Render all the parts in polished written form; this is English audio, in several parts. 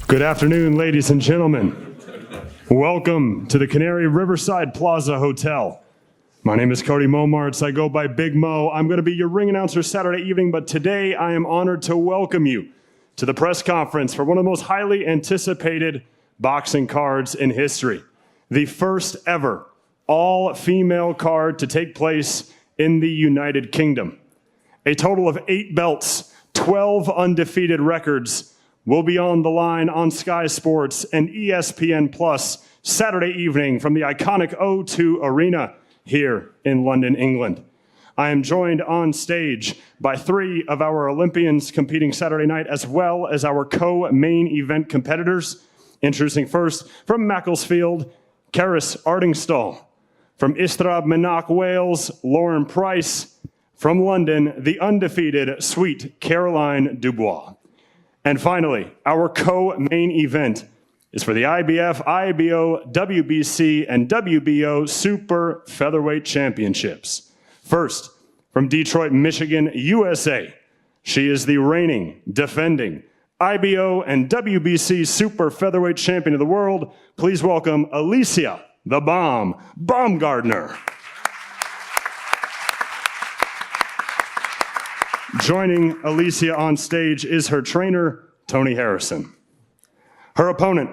Good afternoon, ladies and gentlemen. Welcome to the Canary Riverside Plaza Hotel. My name is Cody Momartz. I go by Big Mo. I'm going to be your ring announcer Saturday evening, but today I am honored to welcome you to the press conference for one of the most highly anticipated boxing cards in history. The first ever all-female card to take place in the United Kingdom. A total of 8 belts, 12 undefeated records will be on the line on Sky Sports and ESPN Plus Saturday evening from the iconic O2 Arena here in London, England. I am joined on stage by 3 of our Olympians competing Saturday night, as well as our co-main event competitors. Introducing first from Macclesfield, Cerys Artingstall. From Ystrad Mynach, Wales, Lauren Price. From London, the undefeated Sweet Caroline Dubois. And finally, our co-main event is for the IBF, IBO, WBC, and WBO Super Featherweight Championships. First, from Detroit, Michigan, USA, she is the reigning, defending IBO and WBC Super Featherweight Champion of the world. Please welcome Alicia, the Bomb, Baumgardner. Joining Alicia on stage is her trainer, Tony Harrison. Her opponent,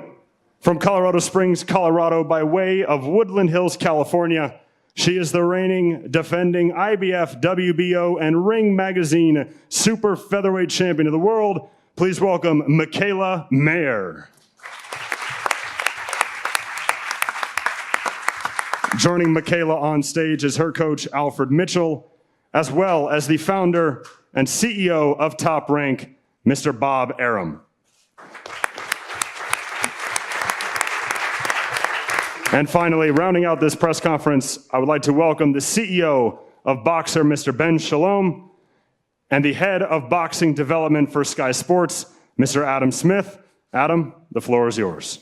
from Colorado Springs, Colorado, by way of Woodland Hills, California, she is the reigning, defending IBF, WBO, and Ring Magazine Super Featherweight Champion of the world. Please welcome Michaela Mayer. Joining Michaela on stage is her coach, Alfred Mitchell, as well as the founder and CEO of Top Rank, Mr. Bob Arum. And finally, rounding out this press conference, I would like to welcome the CEO of Boxer, Mr. Ben Shalom, and the head of boxing development for Sky Sports, Mr. Adam Smith. Adam, the floor is yours.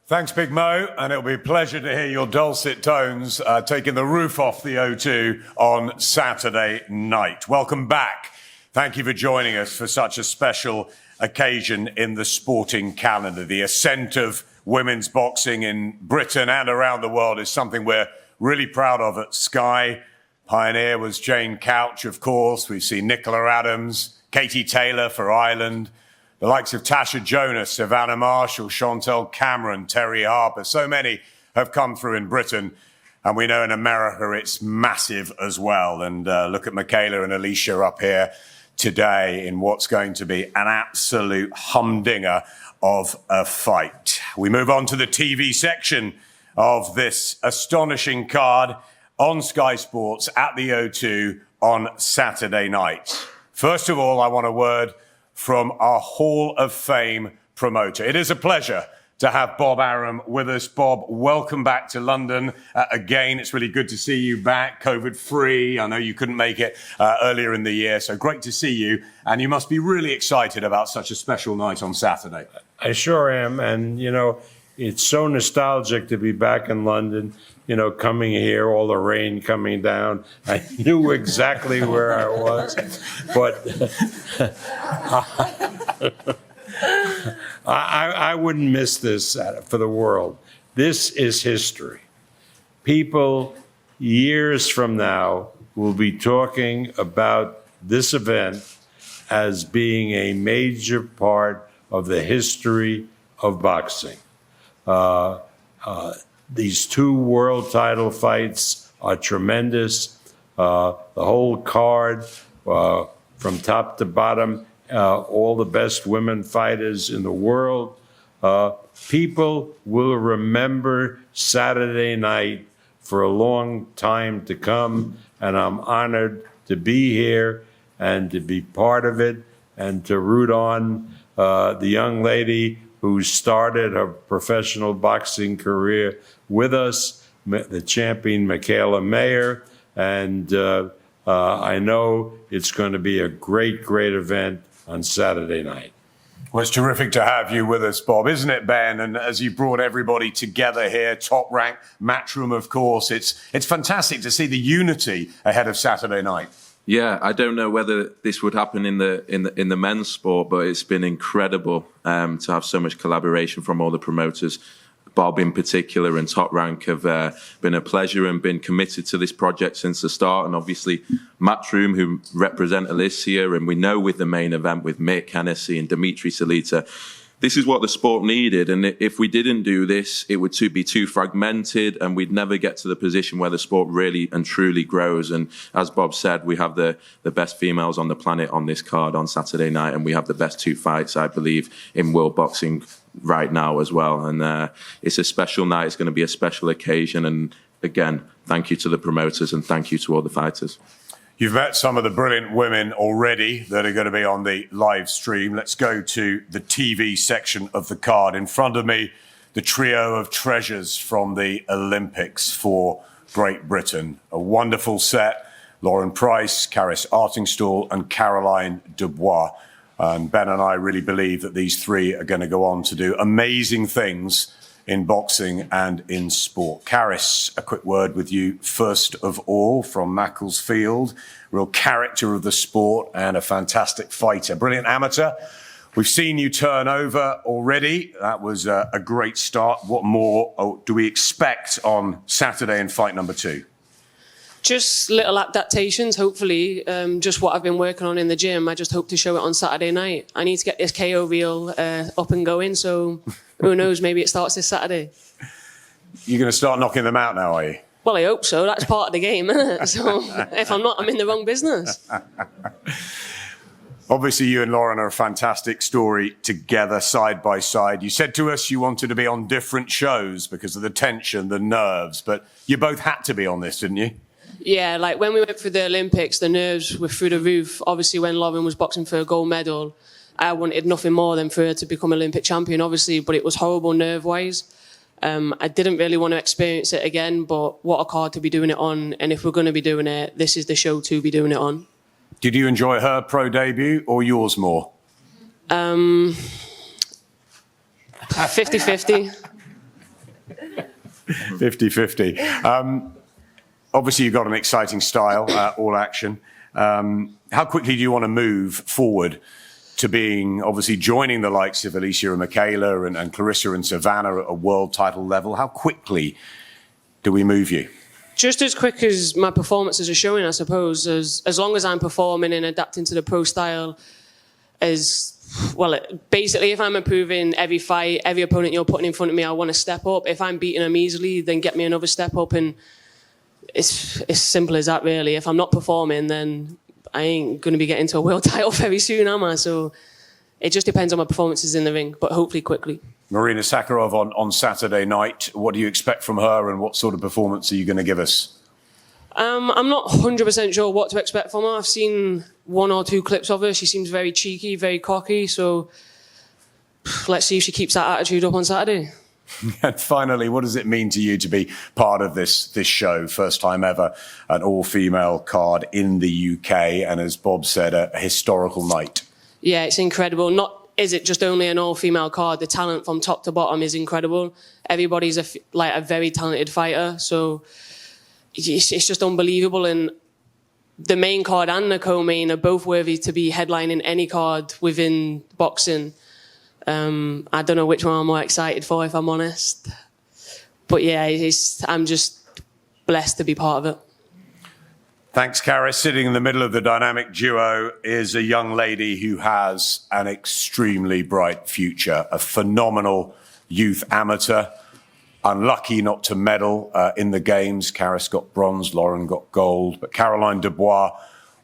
Thanks, Big Mo, and it'll be a pleasure to hear your dulcet tones taking the roof off the O2 on Saturday night. Welcome back. Thank you for joining us for such a special occasion in the sporting calendar. The ascent of women's boxing in Britain and around the world is something we're really proud of at Sky. Pioneer was Jane Couch, of course. We've seen Nicola Adams, Katie Taylor for Ireland, the likes of Tasha Jonas, Savannah Marshall, Chantel Cameron, Terry Harper. So many have come through in Britain, and we know in America it's massive as well. And look at Michaela and Alicia up here today in what's going to be an absolute humdinger of a fight. We move on to the TV section of this astonishing card on Sky Sports at the O2 on Saturday night. First of all, I want a word from our Hall of Fame promoter. It is a pleasure to have Bob Arum with us. Bob, welcome back to London. Again, it's really good to see you back, COVID-free. I know you couldn't make it earlier in the year, so great to see you. And you must be really excited about such a special night on Saturday. I sure am. And, you know, it's so nostalgic to be back in London, you know, coming here, all the rain coming down. I knew exactly where I was, but I wouldn't miss this for the world. This is history. People years from now will be talking about this event as being a major part of the history of boxing. These 2 world title fights are tremendous. The whole card, from top to bottom, all the best women fighters in the world. People will remember Saturday night for a long time to come, and I'm honored to be here and to be part of it and to root on the young lady who started her professional boxing career with us, the champion Michaela Mayer, and I know it's going to be a great, great event on Saturday night. Well, it's terrific to have you with us, Bob, isn't it, Ben? And as you brought everybody together here, Top Rank, Matchroom, of course, it's fantastic to see the unity ahead of Saturday night. Yeah, I don't know whether this would happen in the men's sport, but it's been incredible to have so much collaboration from all the promoters. Bob in particular and Top Rank have been a pleasure and been committed to this project since the start. And obviously Matchroom, who represent Alicia, and we know with the main event with Mick Hennessy and Dimitri Salita, this is what the sport needed. And if we didn't do this, it would be too fragmented and we'd never get to the position where the sport really and truly grows. And as Bob said, we have the best females on the planet on this card on Saturday night. And we have the best 2 fights, I believe, in world boxing right now as well. And it's a special night. It's going to be a special occasion. And again, thank you to the promoters and thank you to all the fighters. You've met some of the brilliant women already that are going to be on the live stream. Let's go to the TV section of the card. In front of me, the trio of treasures from the Olympics for Great Britain. A wonderful set. Lauren Price, Karis Artingstall and Caroline Dubois. And Ben and I really believe that these three are going to go on to do amazing things in boxing and in sport. Karis, a quick word with you first of all from Macclesfield, real character of the sport and a fantastic fighter, brilliant amateur. We've seen you turn over already. That was a great start. What more do we expect on Saturday in fight number 2? Just little adaptations, hopefully. Just what I've been working on in the gym. I just hope to show it on Saturday night. I need to get this KO reel up and going, so who knows, maybe it starts this Saturday. You're going to start knocking them out now, are you? Well, I hope so. That's part of the game, isn't it? So if I'm not, I'm in the wrong business. Obviously, you and Lauren are a fantastic story together, side by side. You said to us you wanted to be on different shows because of the tension, the nerves, but you both had to be on this, didn't you? Yeah, like when we went for the Olympics, the nerves were through the roof. Obviously, when Lauren was boxing for a gold medal, I wanted nothing more than for her to become Olympic champion, obviously, but it was horrible nerve-wise. I didn't really want to experience it again, but what a card to be doing it on. And if we're going to be doing it, this is the show to be doing it on. Did you enjoy her pro debut or yours more? 50-50. 50-50. Obviously, you've got an exciting style, all action. How quickly do you want to move forward to being, obviously, joining the likes of Alicia and Michaela and Clarissa and Savannah at a world title level? How quickly do we move you? Just as quick as my performances are showing, I suppose. As long as I'm performing and adapting to the pro style, basically, if I'm improving every fight, every opponent you're putting in front of me, I want to step up. If I'm beating them easily, then get me another step up. And it's as simple as that, really. If I'm not performing, then I ain't going to be getting to a world title very soon, am I? So it just depends on my performances in the ring, but hopefully quickly. Marina Sakharov on Saturday night. What do you expect from her and what sort of performance are you going to give us? I'm not 100% sure what to expect from her. I've seen 1 or 2 clips of her. She seems very cheeky, very cocky. So let's see if she keeps that attitude up on Saturday. And finally, what does it mean to you to be part of this show? First time ever, an all-female card in the UK, and as Bob said, a historical night. Yeah, it's incredible. Not is it just only an all-female card? The talent from top to bottom is incredible. Everybody's a very talented fighter, so it's just unbelievable. And the main card and the co-main are both worthy to be headlining any card within boxing. I don't know which one I'm more excited for, if I'm honest. But yeah, I'm just blessed to be part of it. Thanks, Karis. Sitting in the middle of the dynamic duo is a young lady who has an extremely bright future, a phenomenal youth amateur, unlucky not to medal in the games. Karis got bronze, Lauren got gold, but Caroline Dubois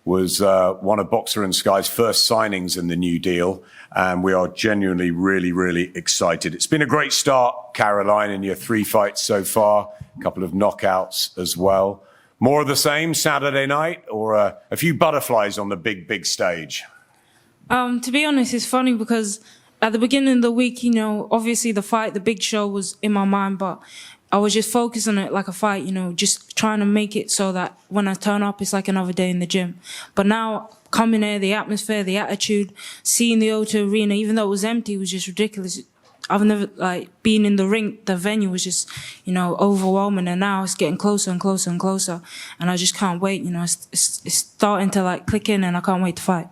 was one of Boxer and Sky's first signings in the new deal, and we are genuinely really, really excited. It's been a great start, Caroline, in your 3 fights so far, a couple of knockouts as well. More of the same Saturday night, or a few butterflies on the big stage? To be honest, it's funny because at the beginning of the week, obviously the big show was in my mind, but I was just focused on it like a fight, just trying to make it so that when I turn up, it's like another day in the gym. But now, coming here, the atmosphere, the attitude, seeing the O2 Arena, even though it was empty, it was just ridiculous. I've never like been in the ring. The venue was just, you know, overwhelming, and now it's getting closer and closer and closer, and I just can't wait. You know, it's starting to like click in, and I can't wait to fight.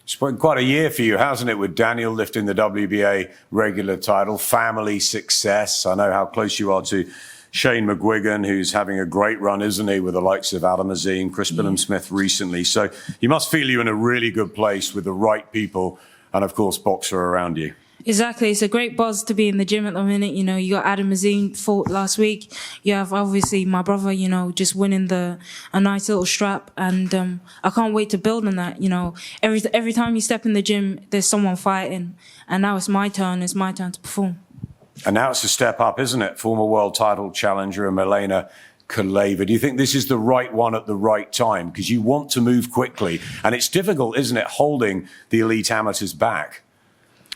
It's been quite a year for you, hasn't it, with Daniel lifting the WBA regular title, family success. I know how close you are to Shane McGuigan, who's having a great run, isn't he, with the likes of Adam Azim, Chris Billam-Smith recently. So you must feel you're in a really good place with the right people and, of course, Boxer around you. Exactly. It's a great buzz to be in the gym at the minute. You know, you got Adam Azim fought last week. You have obviously my brother, you know, just winning a nice little strap. And I can't wait to build on that. You know, every time you step in the gym, there's someone fighting. And now it's my turn. It's my turn to perform. And now it's a step up, isn't it? Former world title challenger Milena Kaleva. Do you think this is the right one at the right time? Because you want to move quickly. And it's difficult, isn't it, holding the elite amateurs back?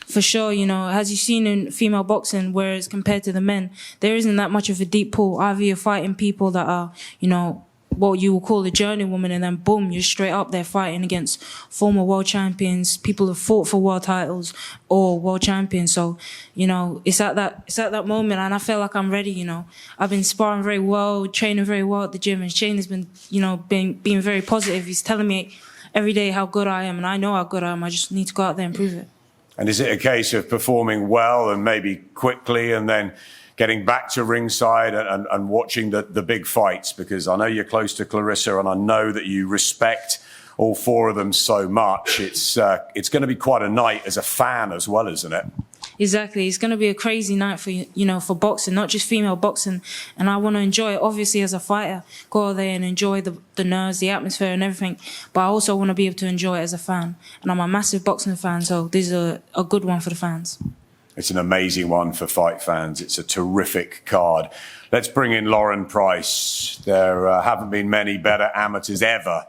For sure, you know, as you've seen in female boxing, whereas compared to the men, there isn't that much of a deep pool. Either you're fighting people that are, you know, what you will call a journeywoman, and then boom, you're straight up there fighting against former world champions, people who fought for world titles or world champions. So, you know, it's at that moment, and I feel like I'm ready. You know, I've been sparring very well, training very well at the gym, and Shane has been, you know, being very positive. He's telling me every day how good I am, and I know how good I am. I just need to go out there and prove it. And is it a case of performing well and maybe quickly and then getting back to ringside and watching the big fights? Because I know you're close to Clarissa and I know that you respect all four of them so much. It's going to be quite a night as a fan as well, isn't it? Exactly. It's going to be a crazy night for, you know, for boxing, not just female boxing. And I want to enjoy it, obviously, as a fighter. Go out there and enjoy the nerves, the atmosphere and everything. But I also want to be able to enjoy it as a fan. And I'm a massive boxing fan, so this is a good one for the fans. It's an amazing one for fight fans. It's a terrific card. Let's bring in Lauren Price. There haven't been many better amateurs ever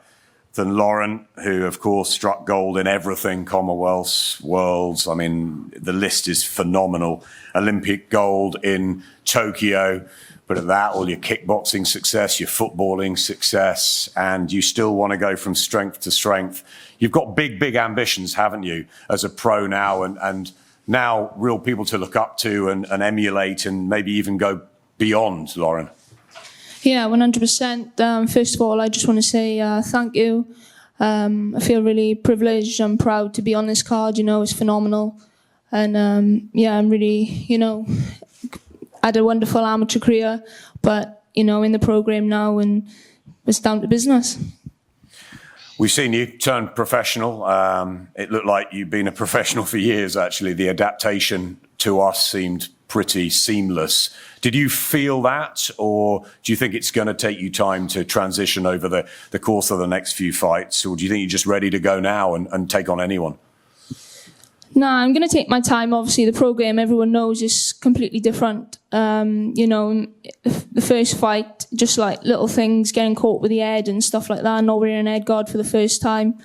than Lauren, who, of course, struck gold in everything, Commonwealths, Worlds. I mean, the list is phenomenal. Olympic gold in Tokyo. But at that, all your kickboxing success, your footballing success, and you still want to go from strength to strength. You've got big, big ambitions, haven't you, as a pro now, and now real people to look up to and emulate and maybe even go beyond, Lauren? Yeah, 100%. First of all, I just want to say thank you. I feel really privileged and proud to be on this card. You know, it's phenomenal. And yeah, I'm really, you know, had a wonderful amateur career, but, you know, in the program now and it's down to business. We've seen you turn professional. It looked like you've been a professional for years, actually. The adaptation to us seemed pretty seamless. Did you feel that, or do you think it's going to take you time to transition over the course of the next few fights, or do you think you're just ready to go now and take on anyone? No, I'm going to take my time. Obviously, the program, everyone knows, is completely different. You know, the first fight, just like little things, getting caught with the head and stuff like that, not wearing an head guard for the first time.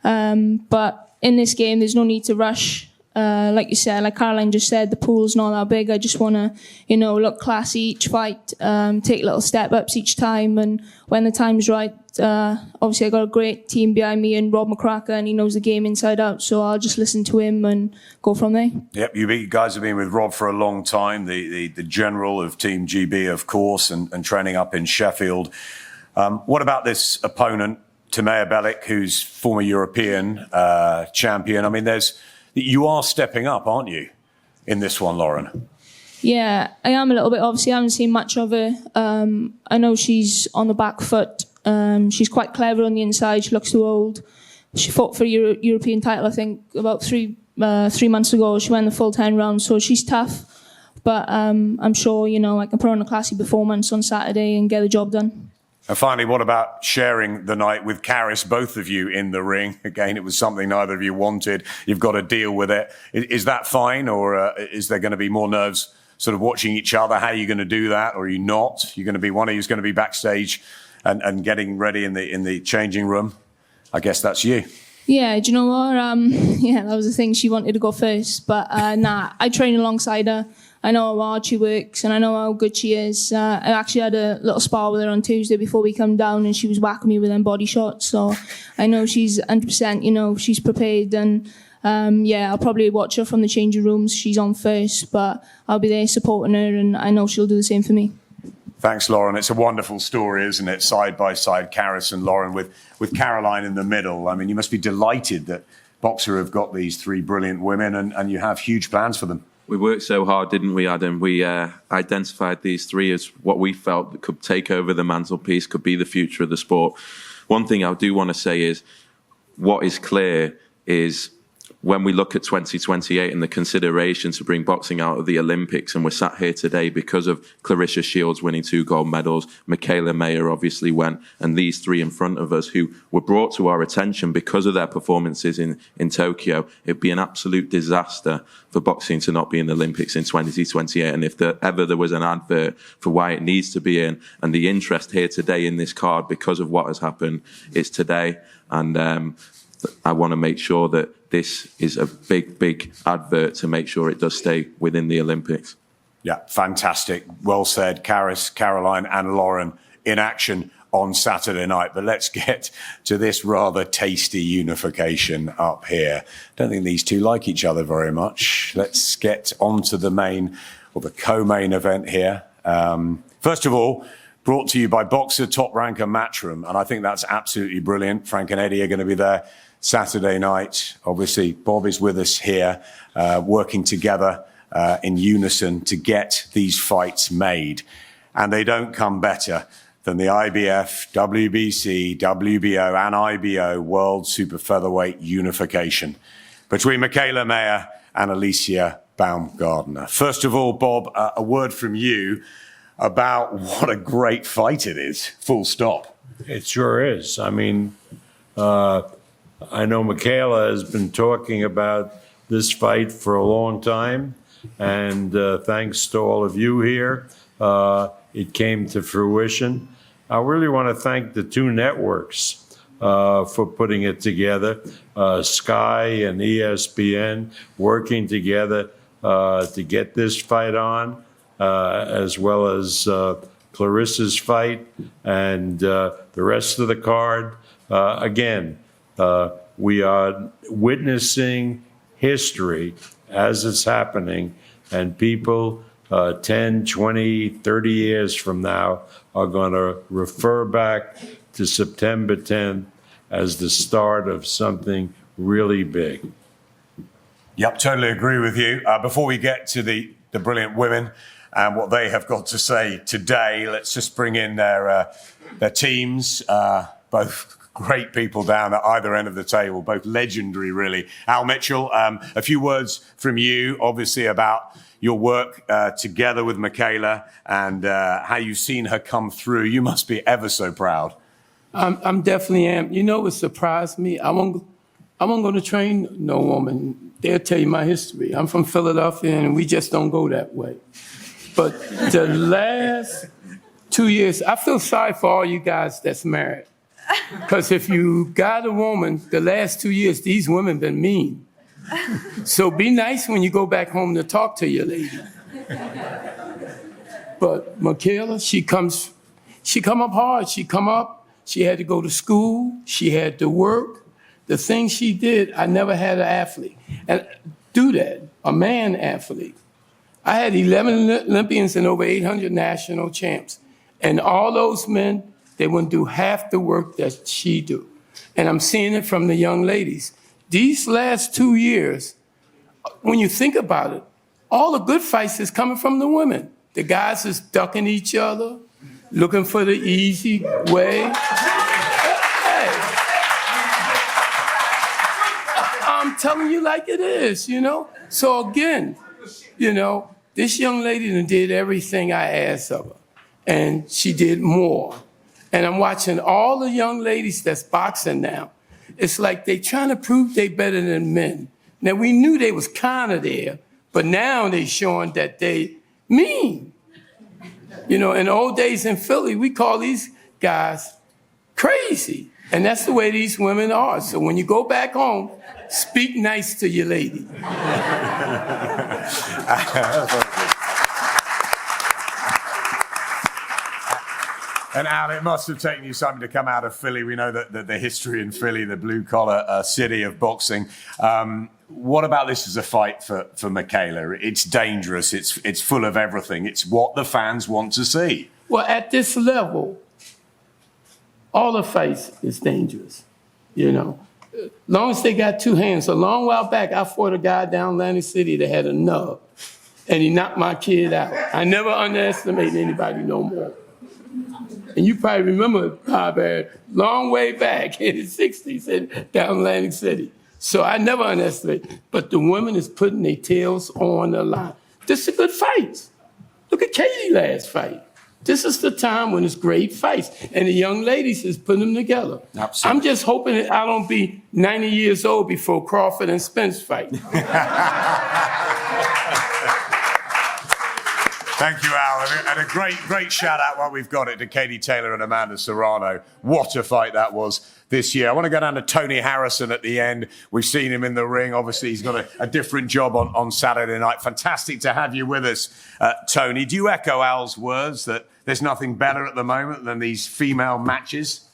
But in this game, there's no need to rush. Like you said, like Caroline just said, the pool's not that big. I just want to, you know, look classy each fight, take little step-ups each time, and when the time's right, obviously I got a great team behind me and Rob McCracker, and he knows the game inside out, so I'll just listen to him and go from there. Yep, you guys have been with Rob for a long time, the general of Team GB, of course, and training up in Sheffield. What about this opponent, Timea Belik, who's former European champion? I mean, you are stepping up, aren't you, in this one, Lauren? Yeah, I am a little bit. Obviously, I haven't seen much of her. I know she's on the back foot. She's quite clever on the inside. She looks too old. She fought for a European title, I think, about 3 months ago. She went the full 10 rounds, so she's tough. But I'm sure, you know, I can put on a classy performance on Saturday and get the job done. And finally, what about sharing the night with Karis, both of you in the ring? Again, it was something neither of you wanted. You've got to deal with it. Is that fine, or is there going to be more nerves sort of watching each other? How are you going to do that, or are you not? You're going to be one of you's going to be backstage and getting ready in the changing room. I guess that's you. Yeah, do you know what? Yeah, that was the thing. She wanted to go first, but nah, I train alongside her. I know how hard she works and I know how good she is. I actually had a little spar with her on Tuesday before we come down, and she was whacking me with them body shots. So I know she's 100%, you know, she's prepared, and Yeah, I'll probably watch her from the changing rooms. She's on first, but I'll be there supporting her, and I know she'll do the same for me. Thanks, Lauren. It's a wonderful story, isn't it? Side by side, Karis and Lauren with Caroline in the middle. I mean, you must be delighted that Boxer have got these three brilliant women and you have huge plans for them. We worked so hard, didn't we, Adam? We identified these three as what we felt that could take over the mantelpiece, could be the future of the sport. One thing I do want to say is, what is clear is when we look at 2028 and the consideration to bring boxing out of the Olympics, and we're sat here today because of Clarissa Shields winning 2 gold medals, Michaela Mayer obviously went, and these three in front of us who were brought to our attention because of their performances in Tokyo, it'd be an absolute disaster for boxing to not be in the Olympics in 2028. And if ever there was an advert for why it needs to be in, and the interest here today in this card because of what has happened, it's today. And I want to make sure that this is a big, big advert to make sure it does stay within the Olympics. Yeah, fantastic. Well said, Karis, Caroline and Lauren in action on Saturday night. But let's get to this rather tasty unification up here. Don't think these two like each other very much. Let's get on to the main, or the co-main event here. First of all, brought to you by Boxer Top Ranker Matchroom. And I think that's absolutely brilliant. Frank and Eddie are going to be there Saturday night. Obviously, Bob is with us here, working together in unison to get these fights made. And they don't come better than the IBF, WBC, WBO and IBO World Super Featherweight unification between Michaela Mayer and Alicia Baumgardner. First of all, Bob, a word from you about what a great fight it is, full stop. It sure is. I mean, I know Michaela has been talking about this fight for a long time, and thanks to all of you here, it came to fruition. I really want to thank the two networks for putting it together, Sky and ESPN working together to get this fight on, as well as Clarissa's fight and the rest of the card. Again, we are witnessing history as it's happening, and people 10, 20, 30 years from now are going to refer back to September 10th as the start of something really big. Yep, totally agree with you. Before we get to the brilliant women and what they have got to say today, let's just bring in their teams, both great people down at either end of the table, both legendary, really. Al Mitchell, a few words from you, obviously, about your work together with Michaela and how you've seen her come through. You must be ever so proud. I'm definitely am. You know what surprised me? I won't go to train no woman. They'll tell you my history. I'm from Philadelphia, and we just don't go that way. But the last 2 years, I feel sorry for all you guys that's married. Because if you got a woman, the last 2 years, these women been mean. So be nice when you go back home to talk to your lady. But Michaela, she come up hard. She had to go to school. She had to work. The things she did, I never had an athlete. And do that, a man athlete. I had 11 Olympians and over 800 national champs. And all those men, they wouldn't do half the work that she do. And I'm seeing it from the young ladies. These last 2 years, when you think about it, all the good fights is coming from the women. The guys is ducking each other, looking for the easy way. Hey, I'm telling you like it is, you know? So again, you know, this young lady did everything I asked of her, and she did more. And I'm watching all the young ladies that's boxing now. It's like they trying to prove they better than men. Now, we knew they was kind of there, but now they showing that they mean. You know, in the old days in Philly, we call these guys crazy. And that's the way these women are. So when you go back home, speak nice to your lady. And Al, it must have taken you something to come out of Philly. We know that the history in Philly, the blue-collar city of boxing. what about this as a fight for Michaela? It's dangerous. It's full of everything. It's what the fans want to see. Well, at this level, all the fights is dangerous, you know. Long as they got two hands. A long while back, I fought a guy down Atlantic City that had a nub, and he knocked my kid out. I never underestimate anybody no more. And you probably remember Bob long way back in the 60s down Atlantic City. So I never underestimate. But the women is putting their tails on the line. This is a good fight. Look at Katie last fight. This is the time when it's great fights. And the young ladies is putting them together. Absolutely. I'm just hoping that I don't be 90 years old before Crawford and Spence fight. Thank you, Al. And a great shout out while we've got it to Katie Taylor and Amanda Serrano. What a fight that was this year. I want to go down to Tony Harrison at the end. We've seen him in the ring. Obviously, he's got a different job on Saturday night. Fantastic to have you with us, Tony. Do you echo Al's words that there's nothing better at the moment than these female matches?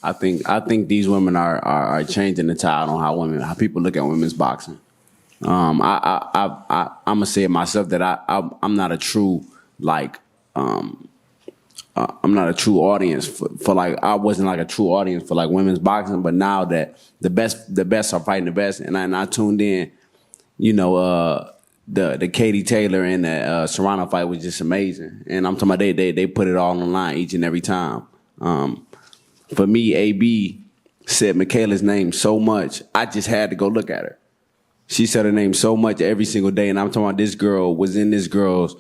I think these women are changing the tide on how people look at women's boxing. I'm gonna say it myself that I'm not a true I'm not a true audience for I wasn't like a true audience for like women's boxing, but now that the best are fighting the best, and I tuned in, you know, the Katie Taylor and the Serrano fight was just amazing, and I'm talking about they put it all on the line each and every time. For me, AB said Michaela's name so much, I just had to go look at her. She said her name so much every single day, and I'm talking about this girl was in this girl's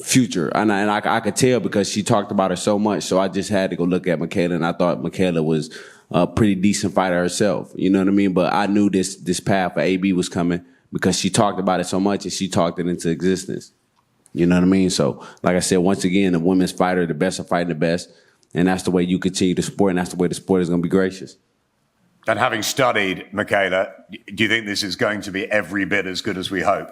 future, and I could tell because she talked about her so much. So I just had to go look at Michaela, and I thought Michaela was a pretty decent fighter herself. You know what I mean? But I knew this path for AB was coming because she talked about it so much, and she talked it into existence. You know what I mean? So, like I said, once again, the women's fighter, the best are fighting the best, and that's the way you continue the sport, and that's the way the sport is going to be gracious. And having studied Michaela, do you think this is going to be every bit as good as we hope?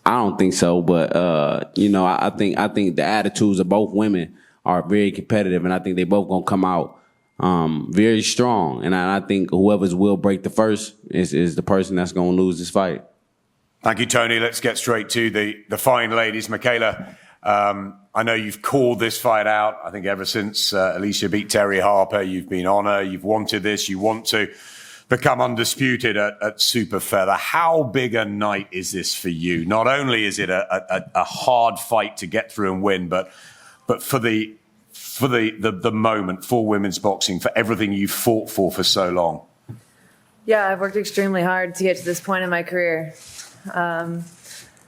I don't think so, but you know, I think the attitudes of both women are very competitive, and I think they both gonna come out very strong. And I think whoever's will break the first is the person that's gonna lose this fight. Thank you, Tony. Let's get straight to the fine ladies. Michaela, I know you've called this fight out. I think ever since Alicia beat Terry Harper, you've been on her. You've wanted this. You want to become undisputed at super feather. How big a night is this for you? Not only is it a hard fight to get through and win, but for the moment, for women's boxing, for everything you've fought for so long. Yeah, I've worked extremely hard to get to this point in my career.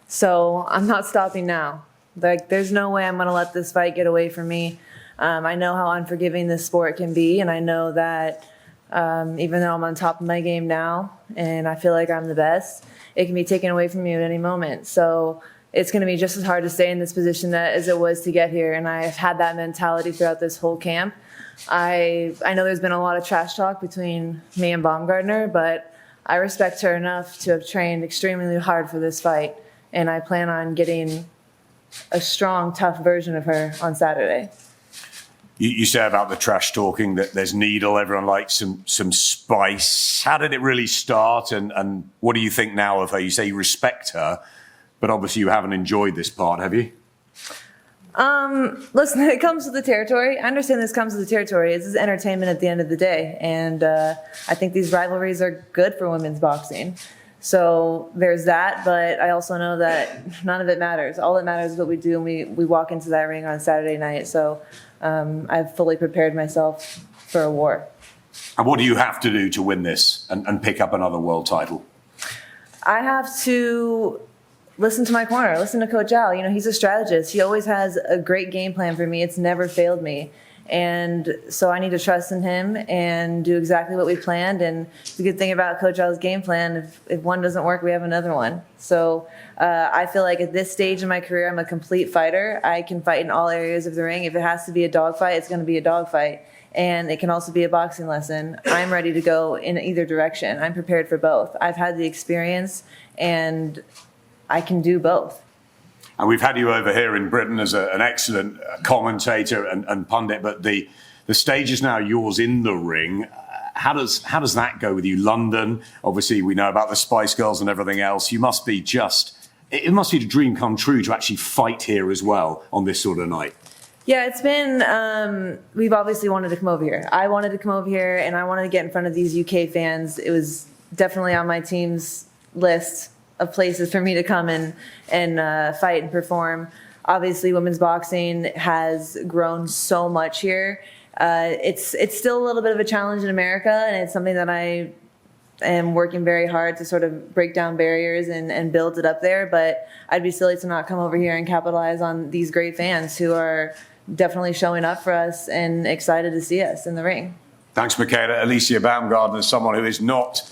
So I'm not stopping now. There's no way I'm going to let this fight get away from me. I know how unforgiving this sport can be, and I know that even though I'm on top of my game now and I feel like I'm the best, it can be taken away from you at any moment. So it's going to be just as hard to stay in this position as it was to get here, and I've had that mentality throughout this whole camp. I know there's been a lot of trash talk between me and Baumgartner, but I respect her enough to have trained extremely hard for this fight, and I plan on getting a strong, tough version of her on Saturday. You say about the trash talking that there's needle, everyone likes some spice. How did it really start, and what do you think now of her? You say you respect her, but obviously you haven't enjoyed this part, have you? Listen, it comes with the territory. I understand this comes with the territory. This is entertainment at the end of the day, and I think these rivalries are good for women's boxing. So there's that, but I also know that none of it matters. All that matters is what we do, and we walk into that ring on Saturday night. So I've fully prepared myself for a war. And what do you have to do to win this and pick up another world title? I have to listen to my corner, listen to Coach Al. You know, he's a strategist. He always has a great game plan for me. It's never failed me. And so I need to trust in him and do exactly what we planned. And the good thing about Coach Al's game plan, if one doesn't work, we have another one. So I feel like at this stage in my career, I'm a complete fighter. I can fight in all areas of the ring. If it has to be a dogfight, it's going to be a dogfight. And it can also be a boxing lesson. I'm ready to go in either direction. I'm prepared for both. I've had the experience, and I can do both. And we've had you over here in Britain as an excellent commentator and pundit, but the stage is now yours in the ring. How does that go with you? London, obviously we know about the Spice Girls and everything else. You must be it must be a dream come true to actually fight here as well on this sort of night. Yeah, it's been, we've obviously wanted to come over here. I wanted to come over here and I wanted to get in front of these UK fans. It was definitely on my team's list of places for me to come and fight and perform. Obviously, women's boxing has grown so much here. It's still a little bit of a challenge in America, and it's something that I am working very hard to sort of break down barriers and build it up there. But I'd be silly to not come over here and capitalize on these great fans who are definitely showing up for us and excited to see us in the ring. Thanks, Michaela. Alicia Baumgartner is someone who is not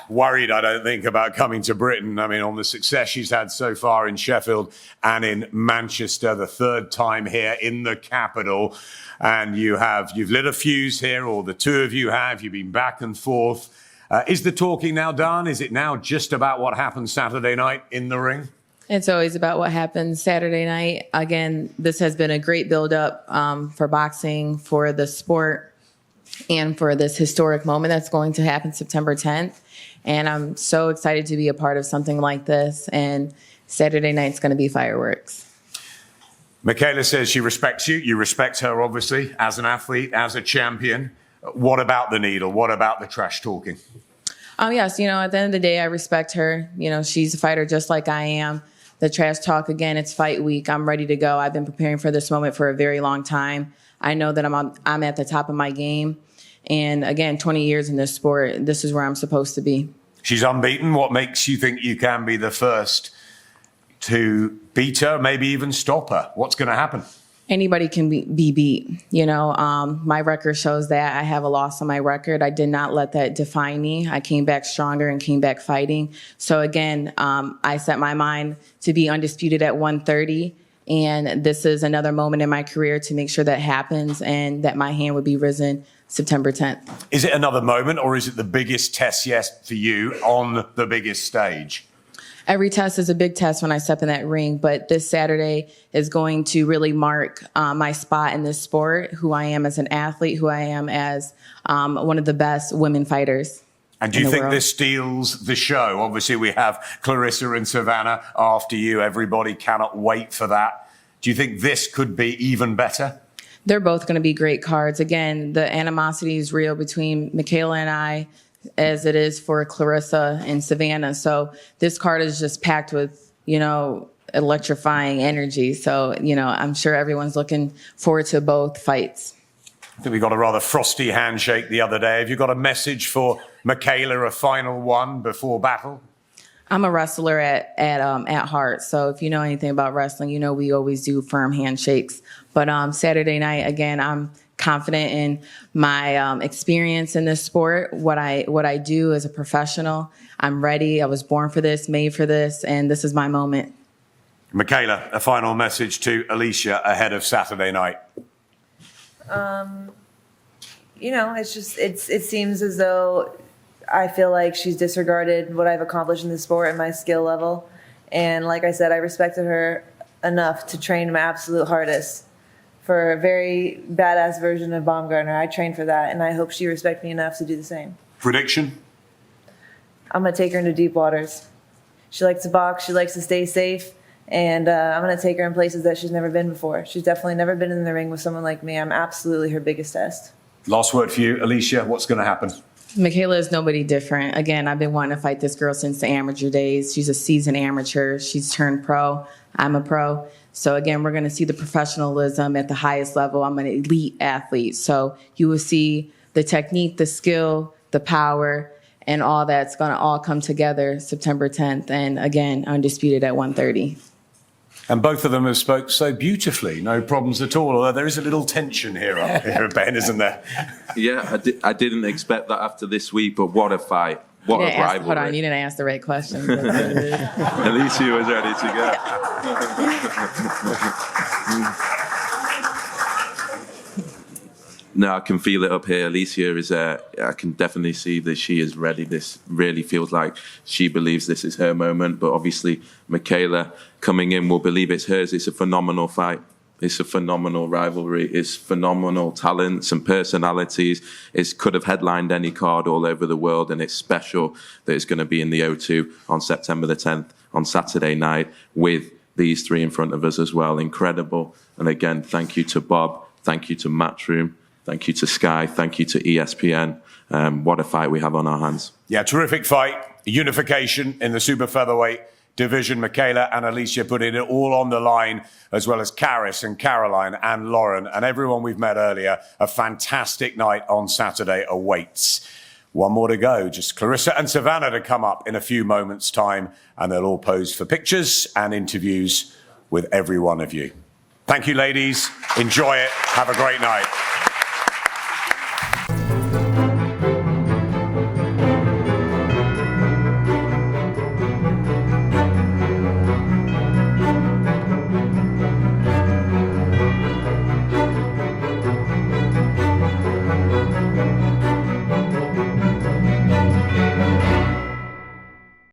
worried, I don't think, about coming to Britain. I mean, on the success she's had so far in Sheffield and in Manchester, the third time here in the capital. And you've lit a fuse here, or the two of you have. You've been back and forth. Is the talking now done? Is it now just about what happened Saturday night in the ring? It's always about what happens Saturday night. Again, this has been a great build-up for boxing, for the sport, and for this historic moment that's going to happen September 10th. And I'm so excited to be a part of something like this. And Saturday night's going to be fireworks. Michaela says she respects you. You respect her, obviously, as an athlete, as a champion. What about the needle? What about the trash talking? Yes, at the end of the day, I respect her. She's a fighter just like I am. The trash talk, again, it's fight week. I'm ready to go. I've been preparing for this moment for a very long time. I know that I'm at the top of my game. And again, 20 years in this sport, this is where I'm supposed to be. She's unbeaten. What makes you think you can be the first to beat her, maybe even stop her? What's going to happen? Anybody can be beat. My record shows that. I have a loss on my record. I did not let that define me. I came back stronger and came back fighting. So again, I set my mind to be undisputed at 130. And this is another moment in my career to make sure that happens and that my hand would be risen September 10th. Is it another moment, or is it the biggest test yet for you on the biggest stage? Every test is a big test when I step in that ring, but this Saturday is going to really mark my spot in this sport, who I am as an athlete, who I am as one of the best women fighters. And do you think this steals the show? Obviously, we have Clarissa and Savannah after you. Everybody cannot wait for that. Do you think this could be even better? They're both going to be great cards. Again, the animosity is real between Michaela and I, as it is for Clarissa and Savannah. So this card is just packed with, electrifying energy. So, I'm sure everyone's looking forward to both fights. I think we got a rather frosty handshake the other day. Have you got a message for Michaela, a final one before battle? I'm a wrestler at heart. So if you know anything about wrestling, we always do firm handshakes. But Saturday night, again, I'm confident in my experience in this sport, what I do as a professional. I'm ready. I was born for this, made for this, and this is my moment. Michaela, a final message to Alicia ahead of Saturday night. It seems as though I feel like she's disregarded what I've accomplished in the sport and my skill level. And like I said, I respected her enough to train my absolute hardest for a very badass version of Baumgartner. I trained for that, and I hope she respects me enough to do the same. Prediction? I'm going to take her into deep waters. She likes to box. She likes to stay safe. And I'm going to take her in places that she's never been before. She's definitely never been in the ring with someone like me. I'm absolutely her biggest test. Last word for you, Alicia. What's going to happen? Michaela is nobody different. Again, I've been wanting to fight this girl since the amateur days. She's a seasoned amateur. She's turned pro. I'm a pro. So again, we're going to see the professionalism at the highest level. I'm an elite athlete. So you will see the technique, the skill, the power, and all that's going to all come together September 10th. And again, undisputed at 130. And both of them have spoke so beautifully, no problems at all. Although there is a little tension here, Ben, isn't there? Yeah, I didn't expect that after this week, but what a fight. What a rivalry. Hold on, you didn't ask the right question. Alicia was ready to go. No, I can feel it up here. Alicia is, I can definitely see that she is ready. This really feels like she believes this is her moment. But obviously, Michaela coming in will believe it's hers. It's a phenomenal fight. It's a phenomenal rivalry. It's phenomenal talents and personalities. It could have headlined any card all over the world, and it's special that it's going to be in the O2 on September the 10th on Saturday night with these three in front of us as well. Incredible. And again, thank you to Bob. Thank you to Matchroom. Thank you to Sky. Thank you to ESPN. What a fight we have on our hands. Yeah, terrific fight. Unification in the super featherweight division. Michaela and Alicia putting it all on the line, as well as Karis and Caroline and Lauren and everyone we've met earlier. A fantastic night on Saturday awaits. One more to go. Just Clarissa and Savannah to come up in a few moments' time, and they'll all pose for pictures and interviews with every one of you. Thank you, ladies. Enjoy it. Have a great night.